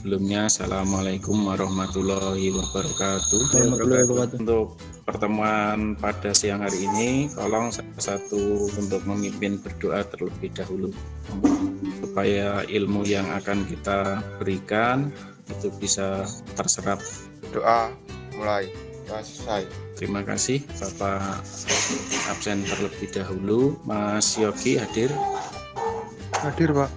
Sebelumnya, Assalamualaikum warahmatullahi wabarakatuh. Untuk pertemuan pada siang hari ini, tolong satu untuk memimpin berdoa terlebih dahulu, supaya ilmu yang akan kita berikan itu bisa terserap. Doa mulai, selesai. Terima kasih Bapak absen terlebih dahulu. Mas Yogi hadir? Hadir, Pak.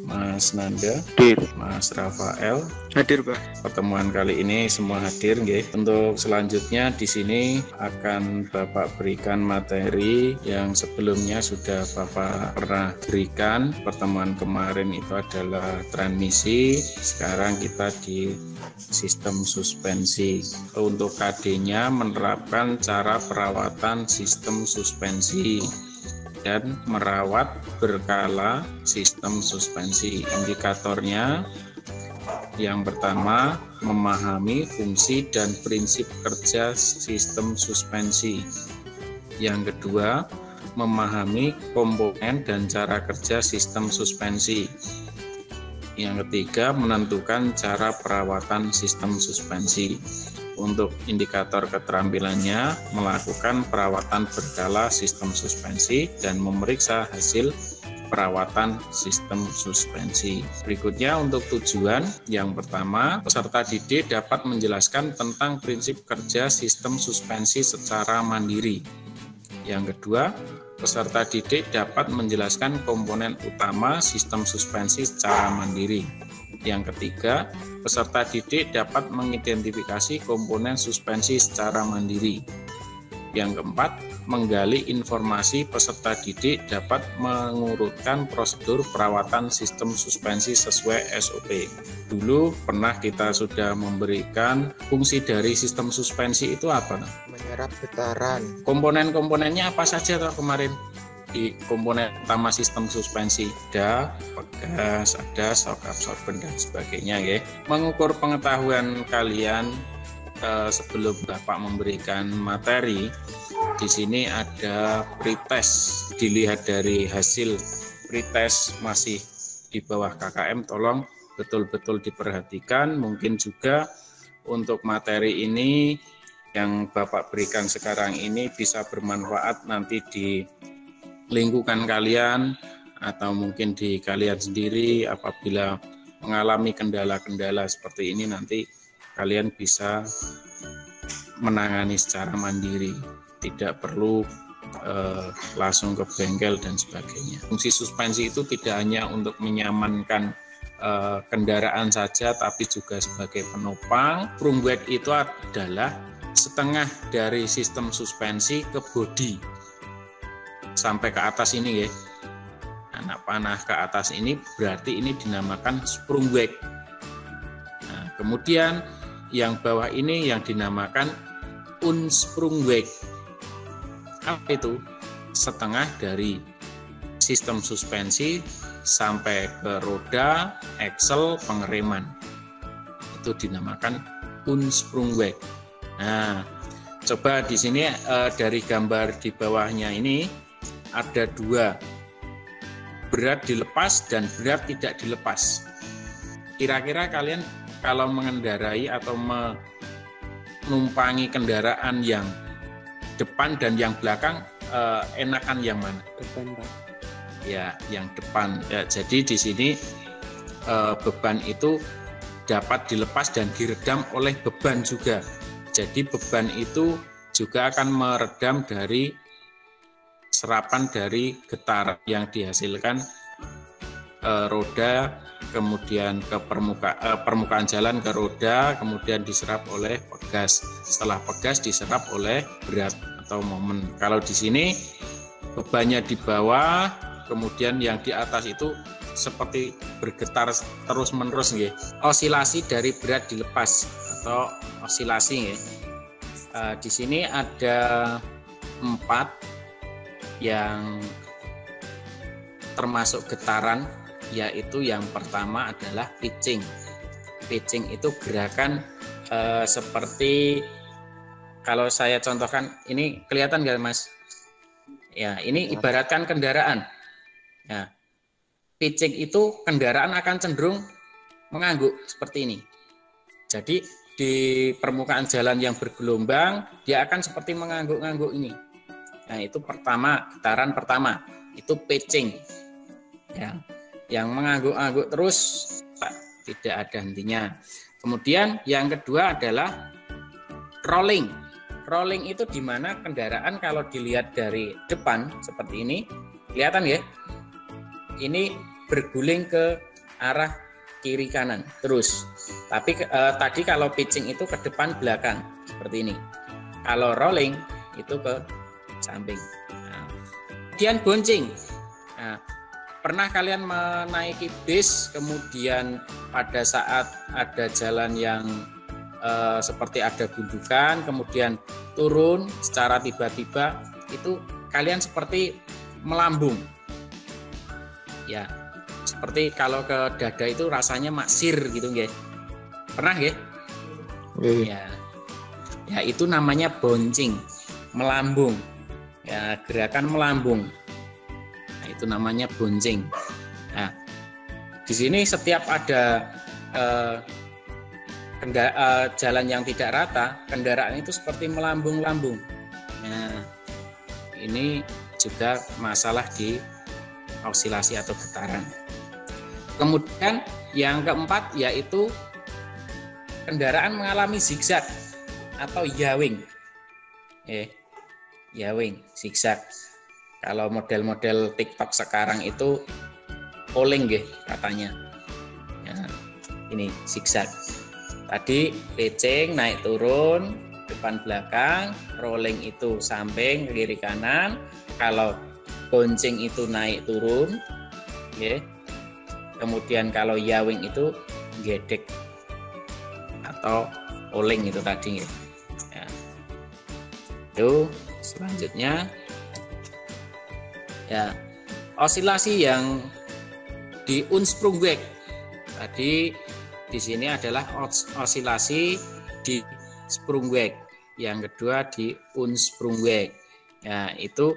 Mas Nanda, Hadir. Mas Rafael, Hadir, Pak. Pertemuan kali ini semua hadir, nggih. Untuk selanjutnya di sini akan Bapak berikan materi yang sebelumnya sudah Bapak pernah berikan. Pertemuan kemarin itu adalah transmisi, sekarang kita di sistem suspensi. Untuk KD-nya menerapkan cara perawatan sistem suspensi dan merawat berkala sistem suspensi. Indikatornya yang pertama, memahami fungsi dan prinsip kerja sistem suspensi. Yang kedua, memahami komponen dan cara kerja sistem suspensi. Yang ketiga, menentukan cara perawatan sistem suspensi. Untuk indikator keterampilannya, melakukan perawatan berkala sistem suspensi dan memeriksa hasil perawatan sistem suspensi. Berikutnya untuk tujuan, yang pertama, peserta didik dapat menjelaskan tentang prinsip kerja sistem suspensi secara mandiri. Yang kedua, peserta didik dapat menjelaskan komponen utama sistem suspensi secara mandiri. Yang ketiga, peserta didik dapat mengidentifikasi komponen suspensi secara mandiri. Yang keempat, menggali informasi peserta didik dapat mengurutkan prosedur perawatan sistem suspensi sesuai SOP. Dulu pernah kita sudah memberikan fungsi dari sistem suspensi itu apa? Menyerap getaran. Komponen-komponennya apa saja toh kemarin? Di komponen utama sistem suspensi ada pegas, ada shock absorber dan sebagainya ya. Mengukur pengetahuan kalian sebelum Bapak memberikan materi, di sini ada pretest. Dilihat dari hasil pretest masih di bawah KKM, tolong betul-betul diperhatikan. Mungkin juga untuk materi ini yang Bapak berikan sekarang ini bisa bermanfaat nanti di lingkungan kalian atau mungkin di kalian sendiri. Apabila mengalami kendala-kendala seperti ini, nanti kalian bisa menangani secara mandiri, tidak perlu langsung ke bengkel dan sebagainya. Fungsi suspensi itu tidak hanya untuk menyamankan kendaraan saja, tapi juga sebagai penopang. Spring weight itu adalah setengah dari sistem suspensi ke bodi sampai ke atas ini ya. Anak panah ke atas ini berarti ini dinamakan spring weight. Nah, kemudian yang bawah ini yang dinamakan unsprung weight. Apa itu? Setengah dari sistem suspensi sampai ke roda, axle, pengereman. Itu dinamakan unsprung weight. Nah, coba di sini dari gambar di bawahnya ini ada dua, berat dilepas dan berat tidak dilepas. Kira-kira kalian kalau mengendarai atau menumpangi kendaraan yang depan dan yang belakang, enakan yang mana? Depan, Pak. Ya, yang depan. Ya, jadi di sini beban itu dapat dilepas dan diredam oleh beban juga. Jadi beban itu juga akan meredam dari serapan dari getaran yang dihasilkan roda, kemudian ke permukaan jalan ke roda, kemudian diserap oleh pegas. Setelah pegas diserap oleh berat atau momen. Kalau di sini bebannya di bawah, kemudian yang di atas itu seperti bergetar terus-menerus nggih. Osilasi dari berat dilepas atau osilasi nggih. Di sini ada 4 yang termasuk getaran, yaitu yang pertama adalah pitching. Pitching itu gerakan seperti, kalau saya contohkan, ini kelihatan nggak Mas? Ya, ini ibaratkan kendaraan. Ya, pitching itu kendaraan akan cenderung mengangguk seperti ini. Jadi di permukaan jalan yang bergelombang dia akan seperti mengangguk-angguk ini. Nah, itu pertama, getaran pertama itu pitching. Ya, yang mengangguk-angguk terus tidak ada hentinya. Kemudian yang kedua adalah rolling. Rolling itu di mana kendaraan kalau dilihat dari depan seperti ini, kelihatan ya? Ini berguling ke arah kiri kanan terus. Tapi tadi kalau pitching itu ke depan belakang seperti ini. Kalau rolling itu ke samping. Nah, kemudian bonceng. Nah, pernah kalian menaiki bis kemudian pada saat ada jalan yang seperti ada gundukan kemudian turun secara tiba-tiba itu kalian seperti melambung. Ya. Seperti kalau ke dada itu rasanya maksir gitu nggih. Pernah nggih? Ya. Ya itu namanya bonceng, melambung. Ya, gerakan melambung. Nah, itu namanya bonceng. Nah, di sini setiap ada jalan yang tidak rata, kendaraan itu seperti melambung-lambung. Nah, ini juga masalah di osilasi atau getaran. Kemudian yang keempat yaitu kendaraan mengalami zigzag atau yawing. Yawing, zigzag. Kalau model-model TikTok sekarang itu polling katanya. Ya, ini zigzag. Tadi pitching naik turun, depan belakang, rolling itu samping kiri kanan. Kalau bonceng itu naik turun, kemudian kalau yawing itu gedek atau oling itu tadi. Ya. Itu selanjutnya ya osilasi yang di Unsprungweg. Tadi di sini adalah osilasi di Sprungweg. Yang kedua di Unsprungweg. Ya, itu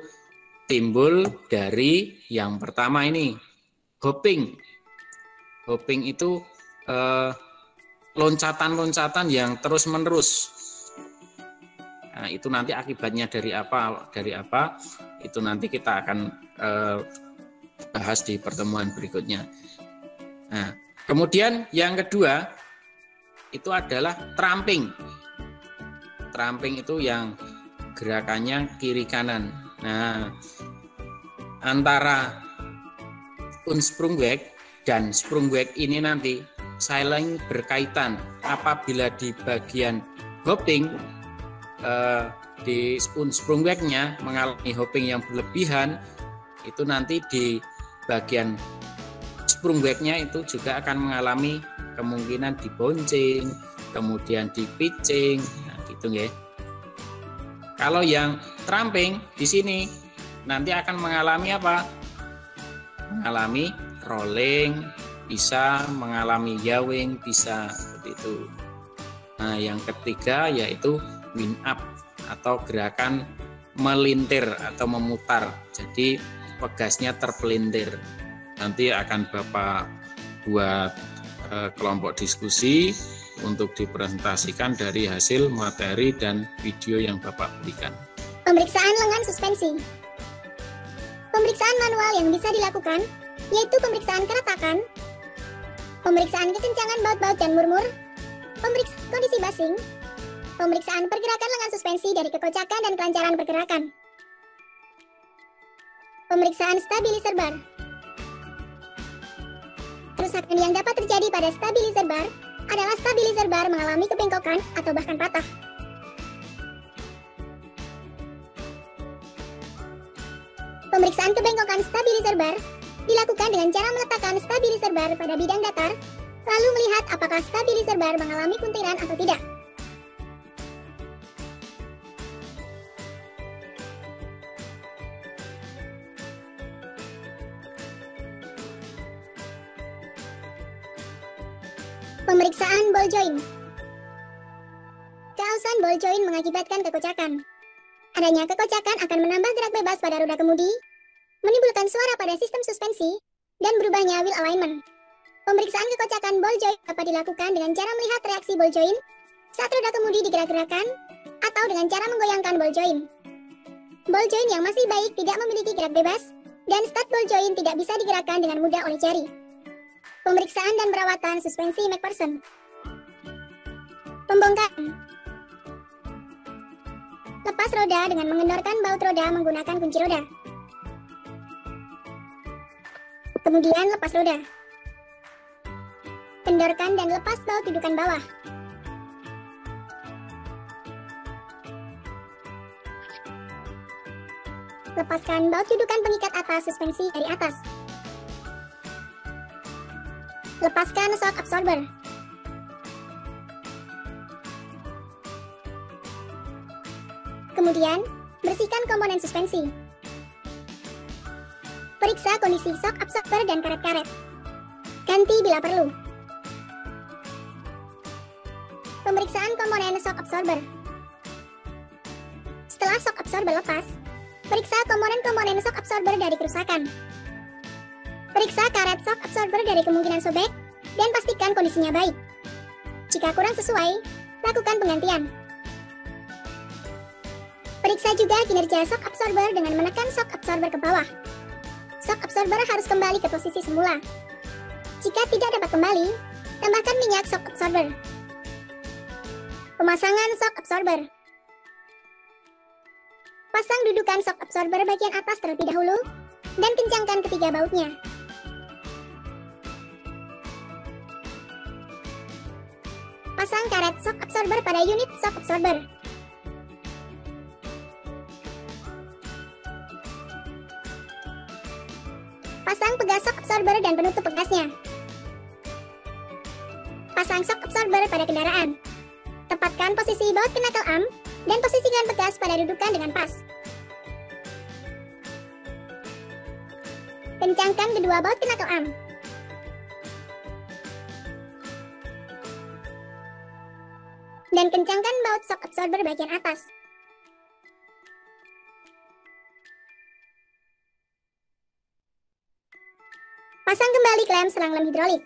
timbul dari yang pertama ini hopping. Hopping itu loncatan-loncatan yang terus-menerus. Nah, itu nanti akibatnya dari apa? Itu nanti kita akan bahas di pertemuan berikutnya. Nah, kemudian yang kedua itu adalah tramping. Tramping itu yang gerakannya kiri kanan. Nah, antara Unsprungweg dan Sprungweg ini nanti saling berkaitan. Apabila di bagian hopping di Unsprungwegnya mengalami hopping yang berlebihan, itu nanti di bagian Sprungwegnya itu juga akan mengalami kemungkinan dibonceng, kemudian di pitching, nah gitu ya. Kalau yang tramping di sini nanti akan mengalami apa? Mengalami rolling, bisa mengalami yawing, bisa seperti itu. Nah, yang ketiga yaitu wind up atau gerakan melintir atau memutar. Jadi pegasnya terpelintir. Nanti akan Bapak buat kelompok diskusi untuk dipresentasikan dari hasil materi dan video yang Bapak berikan. Pemeriksaan lengan suspensi. Pemeriksaan manual yang bisa dilakukan yaitu pemeriksaan keretakan, pemeriksaan kekencangan baut-baut dan murmur, pemeriksaan kondisi basing, pemeriksaan pergerakan lengan suspensi dari kekocakan dan kelancaran pergerakan, pemeriksaan stabilizer bar. Kerusakan yang dapat terjadi pada stabilizer bar adalah stabilizer bar mengalami kebengkokan atau bahkan patah. Pemeriksaan kebengkokan stabilizer bar dilakukan dengan cara meletakkan stabilizer bar pada bidang datar, lalu melihat apakah stabilizer bar mengalami kuntiran atau tidak. Pemeriksaan ball joint. Keausan ball joint mengakibatkan kekocakan. Adanya kekocakan akan menambah gerak bebas pada roda kemudi, menimbulkan suara pada sistem suspensi, dan berubahnya wheel alignment. Pemeriksaan kekocakan ball joint dapat dilakukan dengan cara melihat reaksi ball joint saat roda kemudi digerak-gerakkan atau dengan cara menggoyangkan ball joint. Ball joint yang masih baik tidak memiliki gerak bebas dan stud ball joint tidak bisa digerakkan dengan mudah oleh jari. Pemeriksaan dan perawatan suspensi McPherson. Pembongkaran. Lepas roda dengan mengendorkan baut roda menggunakan kunci roda. Kemudian lepas roda. Kendorkan dan lepas baut dudukan bawah. Lepaskan baut dudukan pengikat atas suspensi dari atas. Lepaskan shock absorber. Kemudian, bersihkan komponen suspensi. Periksa kondisi shock absorber dan karet-karet. Ganti bila perlu. Pemeriksaan komponen shock absorber. Setelah shock absorber lepas, periksa komponen-komponen shock absorber dari kerusakan. Periksa karet shock absorber dari kemungkinan sobek dan pastikan kondisinya baik. Jika kurang sesuai, lakukan penggantian. Periksa juga kinerja shock absorber dengan menekan shock absorber ke bawah. Shock absorber harus kembali ke posisi semula. Jika tidak dapat kembali, tambahkan minyak shock absorber. Pemasangan shock absorber. Pasang dudukan shock absorber bagian atas terlebih dahulu dan kencangkan ketiga bautnya. Pasang karet shock absorber pada unit shock absorber. Pasang pegas shock absorber dan penutup pegasnya. Pasang shock absorber pada kendaraan. Tepatkan posisi baut ke knuckle arm dan posisikan pegas pada dudukan dengan pas. Kencangkan kedua baut ke knuckle arm. Dan kencangkan baut shock absorber bagian atas. Pasang kembali klem selang lem hidrolik.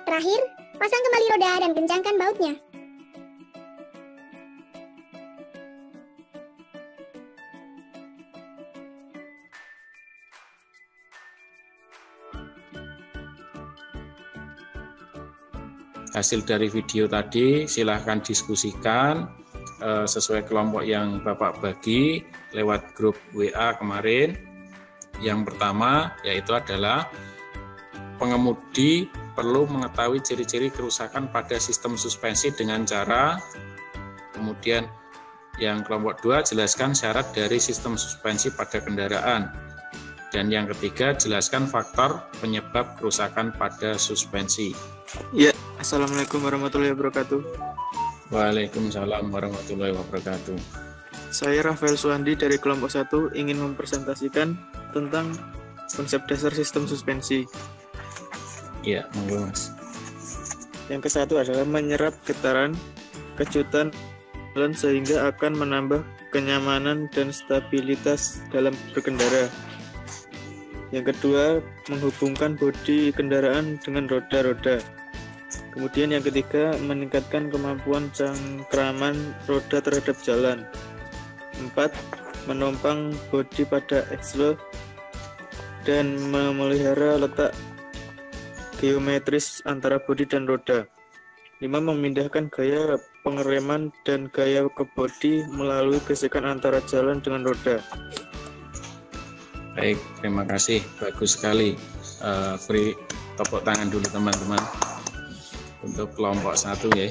Terakhir, pasang kembali roda dan kencangkan bautnya. Hasil dari video tadi silahkan diskusikan sesuai kelompok yang Bapak bagi lewat grup WA kemarin. Yang pertama yaitu adalah pengemudi perlu mengetahui ciri-ciri kerusakan pada sistem suspensi dengan cara, kemudian yang kelompok 2 jelaskan syarat dari sistem suspensi pada kendaraan, dan yang ketiga jelaskan faktor penyebab kerusakan pada suspensi. Ya, Assalamualaikum warahmatullahi wabarakatuh. Waalaikumsalam warahmatullahi wabarakatuh. Saya Rafael Suandi dari kelompok 1 ingin mempresentasikan tentang konsep dasar sistem suspensi. Ya, monggo Mas. Yang ke-1 adalah menyerap getaran, kejutan, dan sehingga akan menambah kenyamanan dan stabilitas dalam berkendara. Yang kedua, menghubungkan bodi kendaraan dengan roda-roda. Kemudian yang ketiga, meningkatkan kemampuan cengkraman roda terhadap jalan. 4. Menopang bodi pada aksel dan memelihara letak geometris antara bodi dan roda. 5. Memindahkan gaya pengereman dan gaya ke bodi melalui gesekan antara jalan dengan roda. Baik, terima kasih. Bagus sekali. Beri tepuk tangan dulu teman-teman untuk kelompok 1 ya.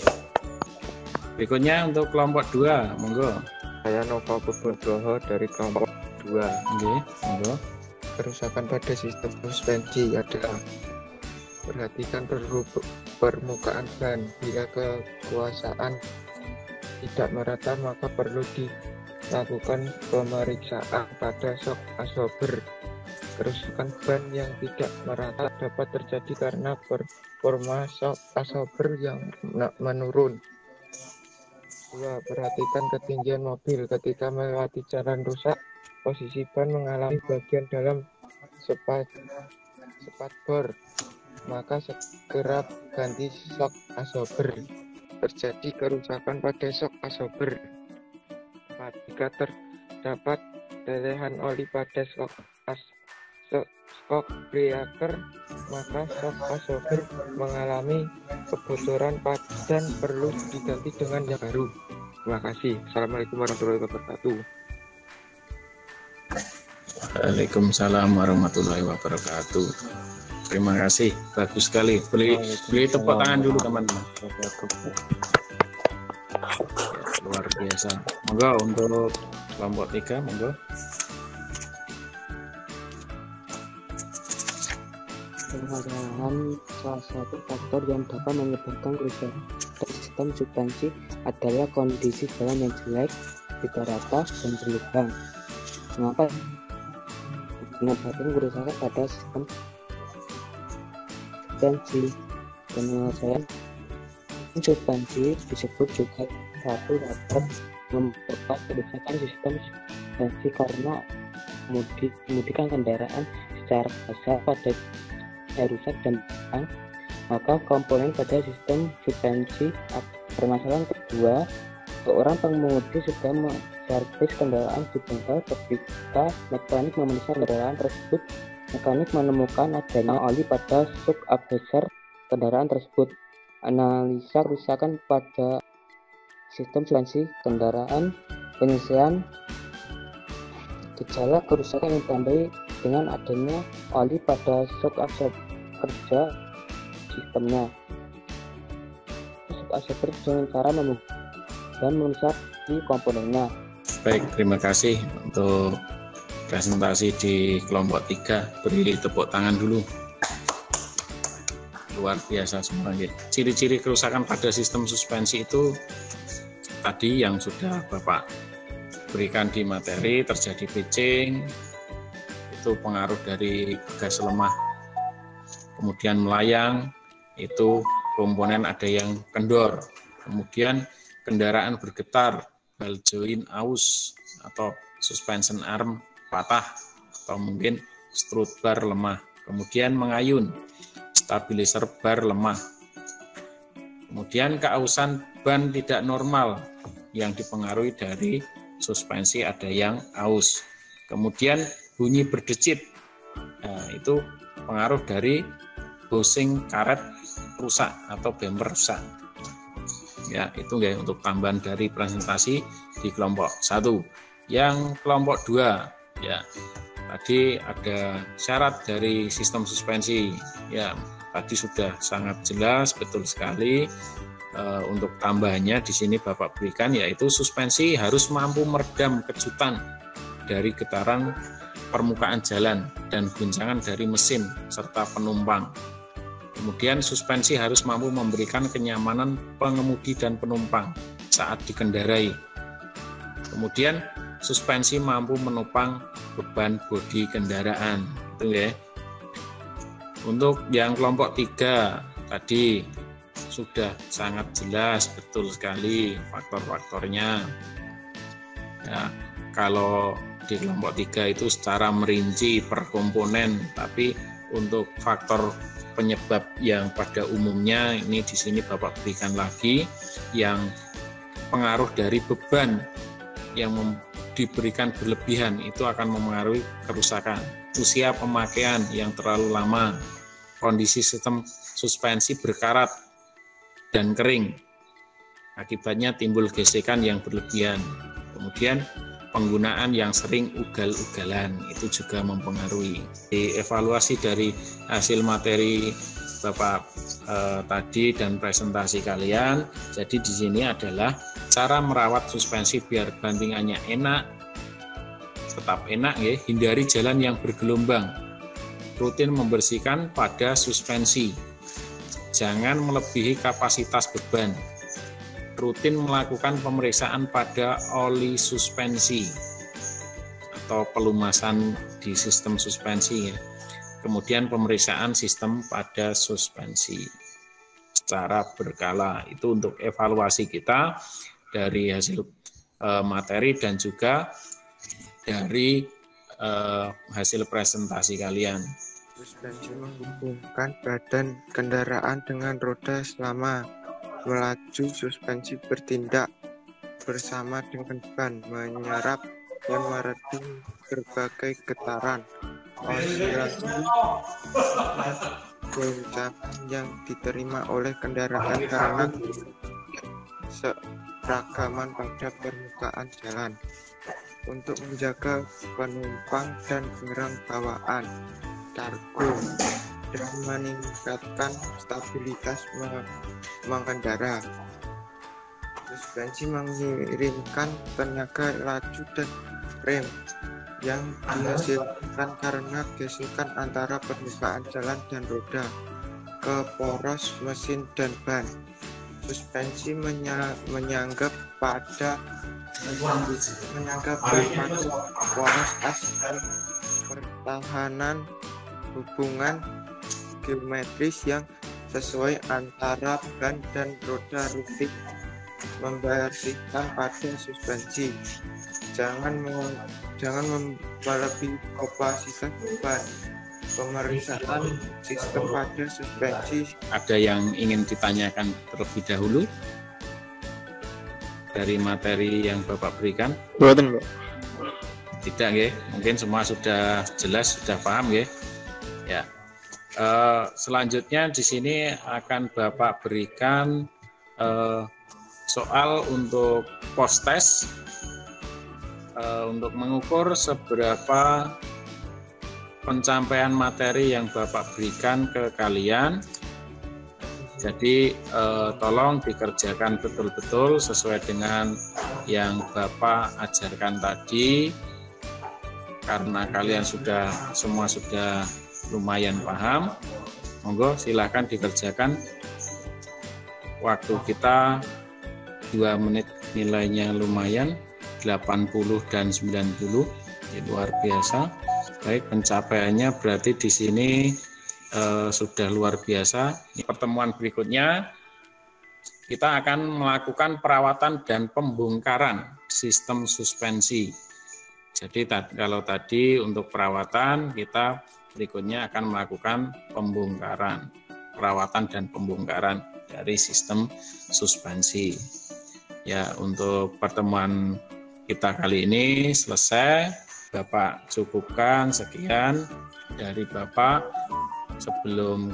Berikutnya untuk kelompok 2, monggo. Saya Nova Bobodoho dari kelompok 2. Oke, monggo. Kerusakan pada sistem suspensi adalah perhatikan permukaan ban. Bila kekuasaan tidak merata, maka perlu dilakukan pemeriksaan pada shock absorber. Kerusakan ban yang tidak merata dapat terjadi karena performa shock absorber yang menurun. 2. Perhatikan ketinggian mobil. Ketika melewati jalan rusak, posisi ban mengalami bagian dalam spatbor, maka segera ganti shock absorber. Terjadi kerusakan pada shock absorber. Jika terdapat lelehan oli pada shock breaker, maka shock absorber mengalami kebocoran dan perlu diganti dengan yang baru. Terima kasih. Assalamualaikum warahmatullahi wabarakatuh. Waalaikumsalam warahmatullahi wabarakatuh. Terima kasih, bagus sekali. Beli tepuk tangan dulu teman-teman. Luar biasa. Monggo untuk kelompok 3, monggo. Permasalahan salah satu faktor yang dapat menyebabkan kerusakan sistem suspensi adalah kondisi jalan yang jelek, tidak rata, dan berlubang. Mengapa menyebabkan kerusakan pada sistem suspensi? Penyelesaian suspensi disebut juga satu dapat menyebabkan kerusakan sistem suspensi karena kemudian kendaraan secara kasar pada rusak dan hilang, maka komponen pada sistem suspensi. Permasalahan kedua, seorang pengemudi sudah menservis kendaraan dibongkar ketika mekanik memeriksa kendaraan tersebut. Mekanik menemukan adanya oli pada shock absorber kendaraan tersebut. Analisa kerusakan pada sistem suspensi kendaraan, penyelesaian gejala kerusakan yang ditandai dengan adanya oli pada shock absorber kerja sistemnya. Shock absorber dengan cara dan memisah di komponennya. Baik, terima kasih untuk presentasi di kelompok 3. Beri tepuk tangan dulu. Luar biasa semua. Ciri-ciri kerusakan pada sistem suspensi itu tadi yang sudah Bapak berikan di materi, terjadi pitching, itu pengaruh dari gas lemah, kemudian melayang, itu komponen ada yang kendor, kemudian kendaraan bergetar, ball joint aus atau suspension arm patah, atau mungkin strut bar lemah, kemudian mengayun, stabilizer bar lemah, kemudian keausan ban tidak normal yang dipengaruhi dari suspensi ada yang aus, kemudian bunyi berdecit, nah, itu pengaruh dari housing karet rusak atau bumper rusak. Ya, itu ya untuk tambahan dari presentasi di kelompok 1. Yang kelompok 2, ya tadi ada syarat dari sistem suspensi. Ya, tadi sudah sangat jelas, betul sekali. Untuk tambahannya di sini Bapak berikan, yaitu suspensi harus mampu meredam kejutan dari getaran permukaan jalan dan guncangan dari mesin serta penumpang. Kemudian suspensi harus mampu memberikan kenyamanan pengemudi dan penumpang saat dikendarai. Kemudian suspensi mampu menopang beban bodi kendaraan. Itu ya. Untuk yang kelompok 3 tadi sudah sangat jelas, betul sekali faktor-faktornya. Ya, kalau di kelompok 3 itu secara merinci per komponen, tapi untuk faktor penyebab yang pada umumnya ini di sini Bapak berikan lagi, yang pengaruh dari beban yang diberikan berlebihan itu akan memengaruhi kerusakan. Usia pemakaian yang terlalu lama, kondisi sistem suspensi berkarat dan kering, akibatnya timbul gesekan yang berlebihan. Kemudian penggunaan yang sering ugal-ugalan itu juga mempengaruhi. Evaluasi dari hasil materi Bapak tadi dan presentasi kalian, jadi di sini adalah cara merawat suspensi biar bantingannya enak, tetap enak ya. Hindari jalan yang bergelombang, rutin membersihkan pada suspensi, jangan melebihi kapasitas beban, rutin melakukan pemeriksaan pada oli suspensi atau pelumasan di sistem suspensi ya. Kemudian pemeriksaan sistem pada suspensi secara berkala. Itu untuk evaluasi kita dari hasil materi dan juga dari hasil presentasi kalian. Suspensi menghubungkan badan kendaraan dengan roda selama melaju. Suspensi bertindak bersama dengan ban, menyerap dan meredam berbagai getaran, oscilasi, goncangan yang diterima oleh kendaraan karena seragaman pada permukaan jalan. Untuk menjaga penumpang dan barang bawaan kargo dan meningkatkan stabilitas mengendara. Suspensi mengirimkan tenaga laju dan rem yang dihasilkan karena gesekan antara permukaan jalan dan roda ke poros mesin dan ban. Suspensi menyanggap pada poros as dan pertahanan hubungan geometris yang sesuai antara ban dan roda rutin membersihkan pada suspensi. Jangan melebihi kapasitas ban. Pemeriksaan sistem pada suspensi. Ada yang ingin ditanyakan terlebih dahulu dari materi yang Bapak berikan? Buatan, Pak. Tidak, ya. Mungkin semua sudah jelas, sudah paham, ya. Ya. Selanjutnya di sini akan Bapak berikan soal untuk post test untuk mengukur seberapa pencapaian materi yang Bapak berikan ke kalian. Jadi tolong dikerjakan betul-betul sesuai dengan yang Bapak ajarkan tadi, karena kalian semua sudah lumayan paham. Monggo silahkan dikerjakan. Waktu kita 2 menit, nilainya lumayan 80 dan 90, luar biasa. Baik, pencapaiannya berarti di sini sudah luar biasa. Di pertemuan berikutnya kita akan melakukan perawatan dan pembongkaran sistem suspensi. Jadi kalau tadi untuk perawatan, kita berikutnya akan melakukan pembongkaran, perawatan dan pembongkaran dari sistem suspensi. Ya, untuk pertemuan kita kali ini selesai. Bapak cukupkan sekian dari Bapak. Sebelum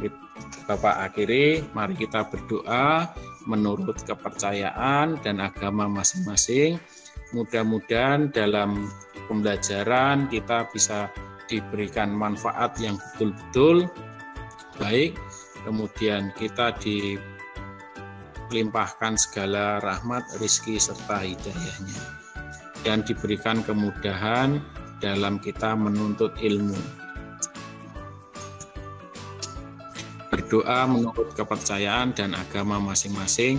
Bapak akhiri, mari kita berdoa menurut kepercayaan dan agama masing-masing. Mudah-mudahan dalam pembelajaran kita bisa diberikan manfaat yang betul-betul baik, kemudian kita dilimpahkan segala rahmat, rizki, serta hidayahnya, dan diberikan kemudahan dalam kita menuntut ilmu. Berdoa menurut kepercayaan dan agama masing-masing.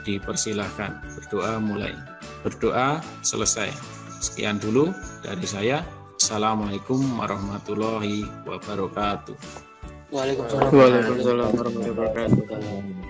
Dipersilahkan berdoa mulai. Berdoa selesai. Sekian dulu dari saya. Assalamualaikum warahmatullahi wabarakatuh. Waalaikumsalam Waalaikumsalam warahmatullahi wabarakatuh.